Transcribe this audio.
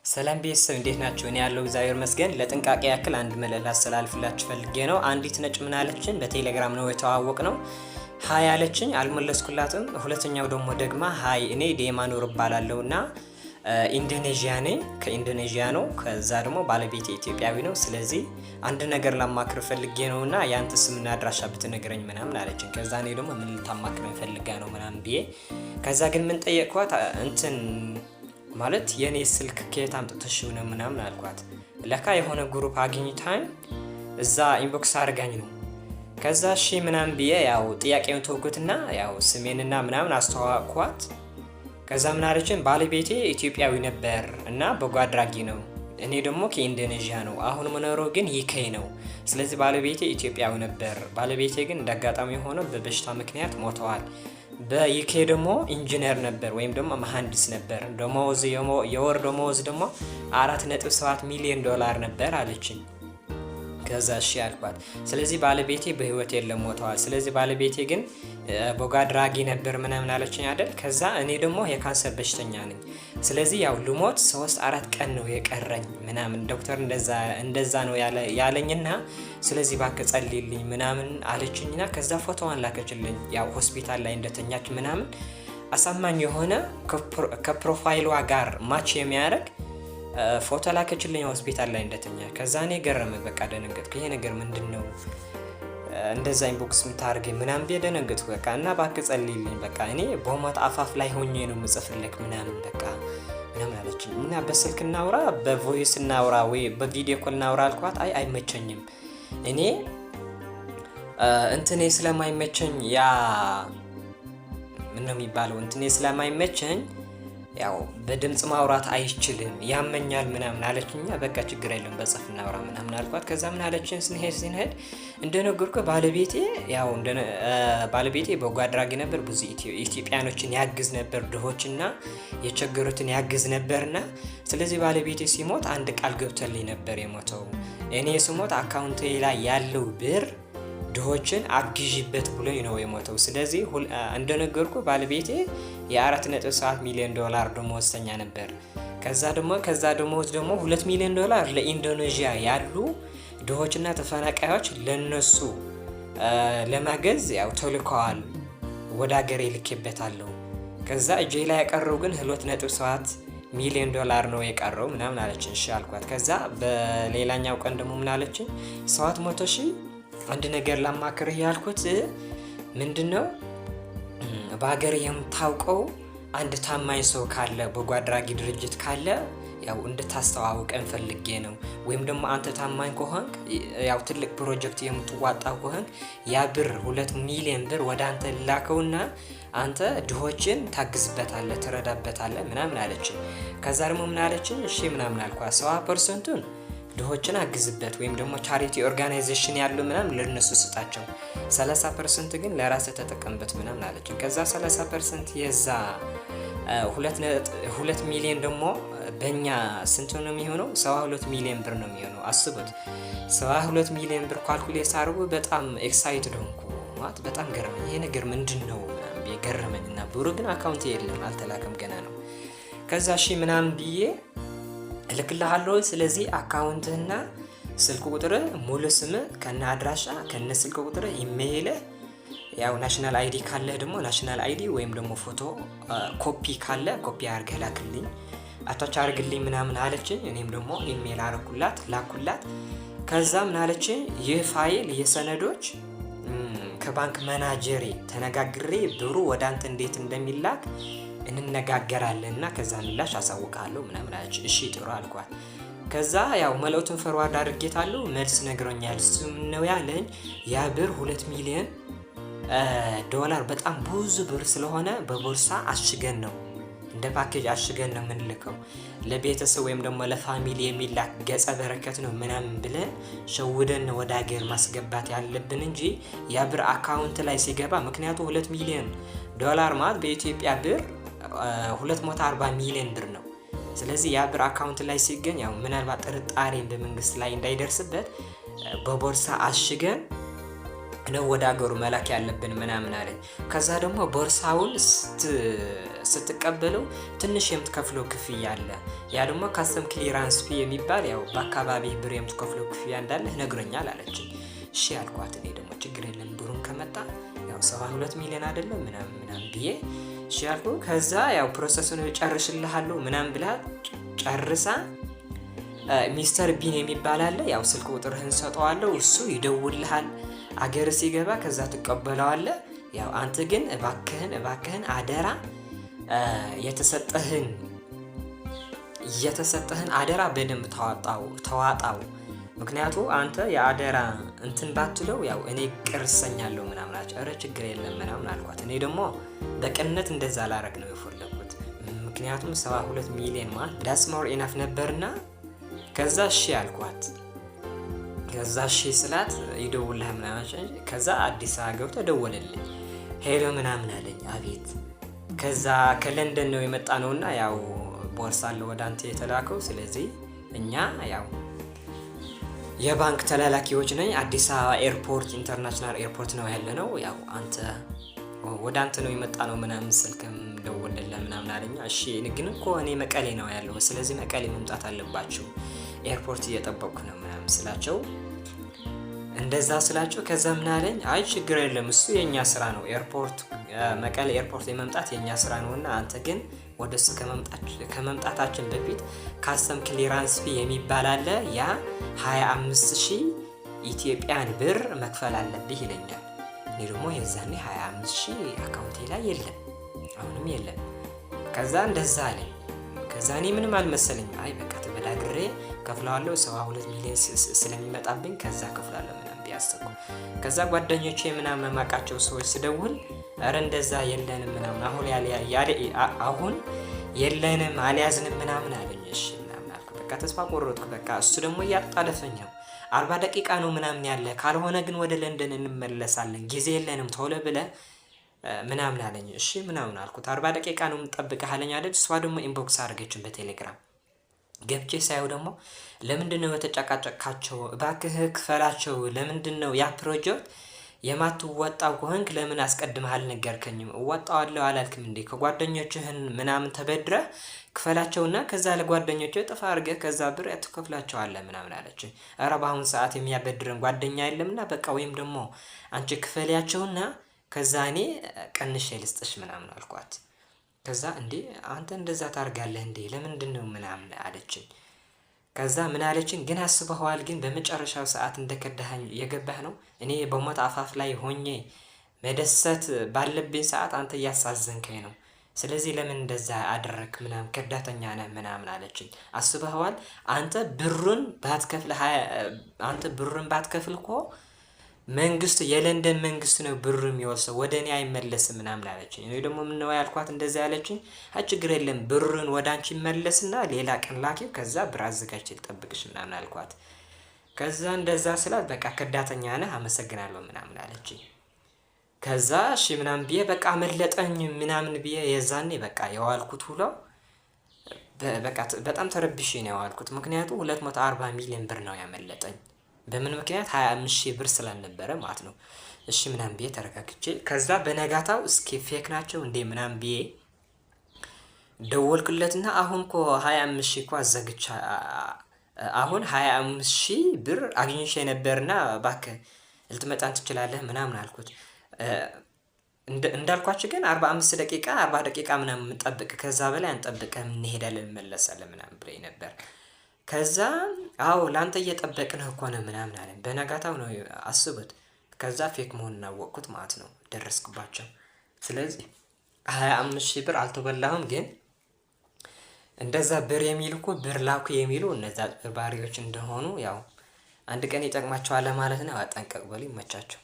ሰላም ቤተሰብ እንዴት ናችሁ? እኔ ያለው እግዚአብሔር ይመስገን። ለጥንቃቄ ያክል አንድ መልእክት ላስተላልፍላችሁ ፈልጌ ነው። አንዲት ነጭ ምን አለችኝ፣ በቴሌግራም ነው የተዋወቅ ነው። ሃይ አለችኝ፣ አልመለስኩላትም። ሁለተኛው ደግሞ ደግማ ሃይ እኔ ዴማ ኑር እባላለሁና ኢንዶኔዥያ ነኝ፣ ከኢንዶኔዥያ ነው። ከዛ ደግሞ ባለቤቴ ኢትዮጵያዊ ነው። ስለዚህ አንድ ነገር ላማክር ፈልጌ ነውና ያንተ ስምና አድራሻ ብትነግረኝ ምናምን አለችኝ። ከዛ እኔ ደግሞ ምን ልታማክረኝ ፈልጋ ነው ምናምን ብዬ ከዛ ግን ምን ጠየቅኳት እንትን ማለት የኔ ስልክ ከየት አምጥተሽው ነው ምናምን አልኳት። ለካ የሆነ ግሩፕ አግኝታኝ እዛ ኢንቦክስ አድርጋኝ ነው። ከዛ እሺ ምናምን ብዬ ያው ጥያቄውን ተወኩትና ያው ስሜንና ምናምን አስተዋወቅኳት። ከዛ ምን አለችን፣ ባለቤቴ ኢትዮጵያዊ ነበር እና በጎ አድራጊ ነው። እኔ ደግሞ ከኢንዶኔዥያ ነው። አሁን መኖረው ግን ዩኬ ነው። ስለዚህ ባለቤቴ ኢትዮጵያዊ ነበር። ባለቤቴ ግን እንዳጋጣሚ ሆኖ በበሽታ ምክንያት ሞተዋል። በዩኬ ደግሞ ኢንጂነር ነበር ወይም ደግሞ መሐንዲስ ነበር። ደሞዝ የወር ደሞዝ ደግሞ 4.7 ሚሊዮን ዶላር ነበር አለችኝ። ከዛ እሺ አልኳት። ስለዚህ ባለቤቴ በህይወት የለም ሞተዋል። ስለዚህ ባለቤቴ ግን በጎ አድራጊ ነበር ምናምን አለችኝ አይደል። ከዛ እኔ ደግሞ የካንሰር በሽተኛ ነኝ። ስለዚህ ያው ልሞት 3-4 ቀን ነው የቀረኝ ምናምን ዶክተር እንደዛ ነው ያለኝና ስለዚህ እባክህ ጸልይልኝ ምናምን አለችኝና ከዛ ፎቶዋን ላከችልኝ። ያው ሆስፒታል ላይ እንደተኛች ምናምን አሳማኝ የሆነ ከፕሮፋይሏ ጋር ማች የሚያደርግ ፎቶ ላከችልኝ ሆስፒታል ላይ እንደተኛ። ከዛ እኔ ገረመኝ፣ በቃ ደነገጥኩ። ይሄ ነገር ምንድነው እንደዛ ኢንቦክስ የምታደርገኝ ምናምን ብዬ ደነገጥኩ። በቃ እና እባክህ ጸልይልኝ፣ በቃ እኔ በሞት አፋፍ ላይ ሆኜ ነው የምጽፍልክ ምናምን በቃ ምናምን አለችኝ። እና በስልክ እናውራ፣ በቮይስ እናውራ ወይ በቪዲዮ ኮል እናውራ አልኳት። አይመቸኝም እኔ እንትኔ ስለማይመቸኝ ያ ምን ነው የሚባለው እንትኔ ስለማይመቸኝ ያው በድምጽ ማውራት አይችልም ያመኛል ምናምን አለችኝ። በቃ ችግር የለም በጽፍ እናውራ ምናምን አልኳት። ከዛ ምን አለችን ስንሄድ እንደነገርኩ ባለቤቴ በጎ አድራጊ ነበር። ብዙ ኢትዮጵያኖችን ያግዝ ነበር፣ ድሆችና የቸገሩትን ያግዝ ነበርና ስለዚህ ባለቤቴ ሲሞት አንድ ቃል ገብቶልኝ ነበር የሞተው። እኔ ስሞት አካውንቴ ላይ ያለው ብር ድሆችን አግዥበት ብሎኝ ነው የሞተው። ስለዚህ እንደነገርኩ ባለቤቴ የ4.7 ሚሊዮን ዶላር ደመወዝተኛ ነበር። ከዛ ደመወዝ ደግሞ 2 ሚሊዮን ዶላር ለኢንዶኔዥያ ያሉ ድሆችና ተፈናቃዮች ለነሱ ለማገዝ ያው ተልከዋል። ወደ ሀገሬ ልኬበታለሁ። ከዛ እጄ ላይ ያቀረው ግን 2.7 ሚሊዮን ዶላር ነው የቀረው ምናምን አለችን። እሺ አልኳት። ከዛ በሌላኛው ቀን ደግሞ ምን አለችን፣ 700,000 አንድ ነገር ላማክርህ ያልኩት ምንድነው፣ በሀገር የምታውቀው አንድ ታማኝ ሰው ካለ በጎ አድራጊ ድርጅት ካለ ያው እንድታስተዋውቀን ፈልጌ ነው። ወይም ደግሞ አንተ ታማኝ ከሆንክ ያው ትልቅ ፕሮጀክት የምትዋጣው ከሆንክ ያ ብር 2 ሚሊዮን ብር ወደ አንተ ላከውና አንተ ድሆችን ታግዝበታለህ፣ ትረዳበታለህ ምናምን አለችን። ከዛ ደግሞ ምን አለችን፣ እሺ ምናምን አልኳት። 70%ን ድሆችን አግዝበት ወይም ደግሞ ቻሪቲ ኦርጋናይዜሽን ያሉ ምናምን ለነሱ ስጣቸው፣ 30% ግን ለራስህ ተጠቀምበት ምናምን አለችን። ከዛ 30% የዛ 2 ሚሊዮን ደግሞ በእኛ ስንት ነው የሚሆነው? 72 ሚሊዮን ብር ነው የሚሆነው። አስቡት፣ 72 ሚሊዮን ብር ካልኩሌት አድርጉ። በጣም ኤክሳይትድ ሆንኩ ማለት በጣም ገረመኝ። ይሄ ነገር ምንድነው ገረመኝና ብሩ ግን አካውንት የለም አልተላከም ገና ነው። ከዛ እሺ ምናምን ብዬ እልክልሃለሁ። ስለዚህ አካውንትህና ስልክ ቁጥር ሙሉ ስም ከነ አድራሻ ከነ ስልክ ቁጥር ኢሜይል ያው ናሽናል አይዲ ካለ ደግሞ ናሽናል አይዲ ወይም ደግሞ ፎቶ ኮፒ ካለ ኮፒ አድርገህ ላክልኝ፣ አታች አድርግልኝ ምናምን አለችኝ። እኔም ደግሞ ኢሜይል ላኩላት። ከዛ ምን አለችኝ፣ ይህ ፋይል የሰነዶች ከባንክ ማናጀሬ ተነጋግሬ ብሩ ወደ አንተ እንዴት እንደሚላክ እንነጋገራለን እና ከዛ ምላሽ አሳውቃለሁ ምናምን አለች። እሺ ጥሩ አልኳት። ከዛ ያው መልእክቱን ፈርዋርድ አድርጌታለሁ። መልስ ነግሮኛል። እሱም ነው ያለኝ ያ ብር 2 ሚሊዮን ዶላር በጣም ብዙ ብር ስለሆነ በቦርሳ አሽገን ነው እንደ ፓኬጅ አሽገን ነው የምንልከው፣ ለቤተሰብ ወይም ደግሞ ለፋሚሊ የሚላክ ገጸ በረከት ነው ምናምን ብለን ሸውደን ወደ ሀገር ማስገባት ያለብን እንጂ ያ ብር አካውንት ላይ ሲገባ፣ ምክንያቱም 2 ሚሊዮን ዶላር ማለት በኢትዮጵያ ብር 240 ሚሊዮን ብር ነው። ስለዚህ ያ ብር አካውንት ላይ ሲገኝ ያው ምናልባት ጥርጣሬ በመንግስት ላይ እንዳይደርስበት በቦርሳ አሽገን ነው ወደ ሀገሩ መላክ ያለብን ምናምን አለኝ። ከዛ ደግሞ ቦርሳውን ስትቀበለው ትንሽ የምትከፍለው ክፍያ አለ። ያ ደግሞ ካስተም ክሊራንስ ፊ የሚባል ያው በአካባቢ ብር የምትከፍለው ክፍያ እንዳለ ነግሮኛል አለችኝ። እሺ ያልኳት እኔ ደግሞ ችግር የለም ብሩን ከመጣ ያው 72 ሚሊዮን አይደለም ምናምን ብዬ እሺ ያልኩ። ከዛ ያው ፕሮሰሱን ጨርሽልሃለሁ ምናምን ብላ ጨርሳ ሚስተር ቢን የሚባል አለ። ያው ስልክ ቁጥርህን ሰጠዋለሁ፣ እሱ ይደውልሃል አገር ሲገባ፣ ከዛ ትቀበለዋለህ። ያው አንተ ግን እባክህን አደራ የተሰጠህን አደራ በደንብ ተዋጣው። ምክንያቱ አንተ የአደራ እንትን ባትለው ያው እኔ ቅርሰኛለሁ ምናምን አለች። ኧረ ችግር የለም ምናምን አልኳት። እኔ ደግሞ በቅንነት እንደዛ ላረግ ነው የፈለኩት። ምክንያቱም 72 ሚሊዮን ማለት ዳስ ሞር ኢናፍ ነበርና ከዛ እሺ አልኳት። ከዛ እሺ ስላት ይደውልልህ ምናምን። ከዛ አዲስ አበባ ገብቶ ደወለልኝ። ሄሎ ምናምን አለኝ። አቤት። ከዛ ከለንደን ነው የመጣ ነውና ያው ቦርሳ አለ ወደ አንተ የተላከው። ስለዚህ እኛ ያው የባንክ ተላላኪዎች ነኝ። አዲስ አበባ ኤርፖርት ኢንተርናሽናል ኤርፖርት ነው ያለነው። ያው አንተ ወደ አንተ ነው የመጣ ነው ምናምን ስልክም ደወለልህ ምናምን አለኝ። እሺ ግን እኮ እኔ መቀሌ ነው ያለው፣ ስለዚህ መቀሌ መምጣት አለባችሁ፣ ኤርፖርት እየጠበቅኩ ነው ምናምን ስላቸው እንደዛ ስላቸው ከዛ ምን አለኝ፣ አይ ችግር የለም እሱ የኛ ስራ ነው፣ ኤርፖርት መቀሌ ኤርፖርት የመምጣት የኛ ስራ ነውና አንተ ግን ወደሱ ከመምጣታችን በፊት ካስተም ክሊራንስ ፊ የሚባል አለ፣ ያ 25000 ኢትዮጵያን ብር መክፈል አለብህ ይለኛል። እኔ ደግሞ የዛኔ 25000 አካውንቴ ላይ የለም፣ አሁንም የለም። ከዛ እንደዛ አለኝ። ከዛ እኔ ምንም አልመሰለኝ። አይ በቃ ተበዳድሬ ከፍለዋለሁ 72 ሚሊዮን ስለሚመጣብኝ ከዛ ከፍላለሁ ምናምን ቢያስቡ። ከዛ ጓደኞቼ ምናምን ማቃቸው ሰዎች ስደውል አረ እንደዛ የለንም ምናምን አሁን የለንም አልያዝንም ምናምን አለኝ። እሺ ምናምን አልኩ። በቃ ተስፋ ቆረጥኩ። በቃ እሱ ደግሞ እያጣለፈኝ ነው። 40 ደቂቃ ነው ምናምን ያለ፣ ካልሆነ ግን ወደ ለንደን እንመለሳለን፣ ጊዜ የለንም ቶሎ ብለህ ምናምን አለኝ። እሺ ምናምን አልኩት። 40 ደቂቃ ነው የምጠብቅህ አለኝ አይደል። እሷ ደግሞ ኢንቦክስ አድርገችን በቴሌግራም ገብቼ ሳየው ደግሞ ለምንድነው የተጨቃጨቃቸው? እባክህ ክፈላቸው። ለምንድነው ያ ፕሮጀክት የማትወጣው ከሆንክ ለምን አስቀድመህ አልነገርከኝም? እወጣዋለሁ አላልክም እንዴ? ከጓደኞችህን ምናምን ተበድረህ ክፈላቸውና ከዛ ለጓደኞችህ ጥፋ አድርገህ ከዛ ብር ትከፍላቸዋለህ ምናምን አለች። ኧረ በአሁን ሰዓት የሚያበድረን ጓደኛ የለምና በቃ ወይም ደግሞ አንቺ ክፈሊያቸውና ከዛ እኔ ቀንሼ ልስጥሽ ምናምን አልኳት። ከዛ እንዴ አንተ እንደዛ ታርጋለህ እንዴ ለምንድን ነው ምናምን አለችኝ። ከዛ ምን አለችኝ፣ ግን አስበኸዋል? ግን በመጨረሻው ሰዓት እንደከዳኸኝ የገባህ ነው። እኔ በሞት አፋፍ ላይ ሆኜ መደሰት ባለብኝ ሰዓት አንተ እያሳዘንከኝ ነው። ስለዚህ ለምን እንደዛ አደረክ ምናምን ከዳተኛ ነህ ምናምን አለችኝ። አስበኸዋል? አንተ ብሩን ባትከፍል እኮ መንግስት የለንደን መንግስት ነው ብሩ የሚወስደው፣ ወደ እኔ አይመለስም ምናምን አለችኝ። እኔ ደግሞ ምን ነው ያልኳት እንደዛ ያለችኝ፣ ችግር የለም ብሩን ወደ አንቺ ይመለስና ሌላ ቀን ላኪው፣ ከዛ ብር አዘጋጅቼ ልጠብቅሽ ምናምን አልኳት። ከዛ እንደዛ ስላት በቃ ከዳተኛ ነህ አመሰግናለሁ ምናምን አለችኝ። ከዛ እሺ ምናምን ብዬ በቃ መለጠኝ ምናምን ብዬ የዛኔ በቃ የዋልኩት ሁሉ በቃ በጣም ተረብሼ ነው የዋልኩት። ምክንያቱም 240 ሚሊዮን ብር ነው ያመለጠኝ። በምን ምክንያት 25000 ብር ስላልነበረ ማለት ነው። እሺ ምናምን ብዬ ተረጋግቼ ከዛ በነጋታው እስኪ ፌክ ናቸው እንዴ ምናምን ብዬ ደወልኩለትና አሁን እኮ 25000 እኮ አዘግቻ አሁን 25000 ብር አግኝቼ ነበርና እባክህ ልትመጣን ትችላለህ ምናምን አልኩት። እንዳልኳችሁ ግን 45 ደቂቃ 40 ደቂቃ ምናምን እንጠብቅ፣ ከዛ በላይ አንጠብቅም፣ እንሄዳለን እንመለሳለን ምናምን ብለኝ ነበር። ከዛ አዎ ላንተ እየጠበቅንህ እኮ ነው ምናምን አለን። በነጋታው ነው አስቡት። ከዛ ፌክ መሆኑን አወቅኩት ማለት ነው፣ ደረስኩባቸው። ስለዚህ 25000 ብር አልተበላሁም። ግን እንደዛ ብር የሚልኩ ብር ላኩ የሚሉ እነዛ ባሪዎች እንደሆኑ ያው አንድ ቀን ይጠቅማቸዋል ማለት ነው። አጠንቀቅ በሉ። ይመቻቸው።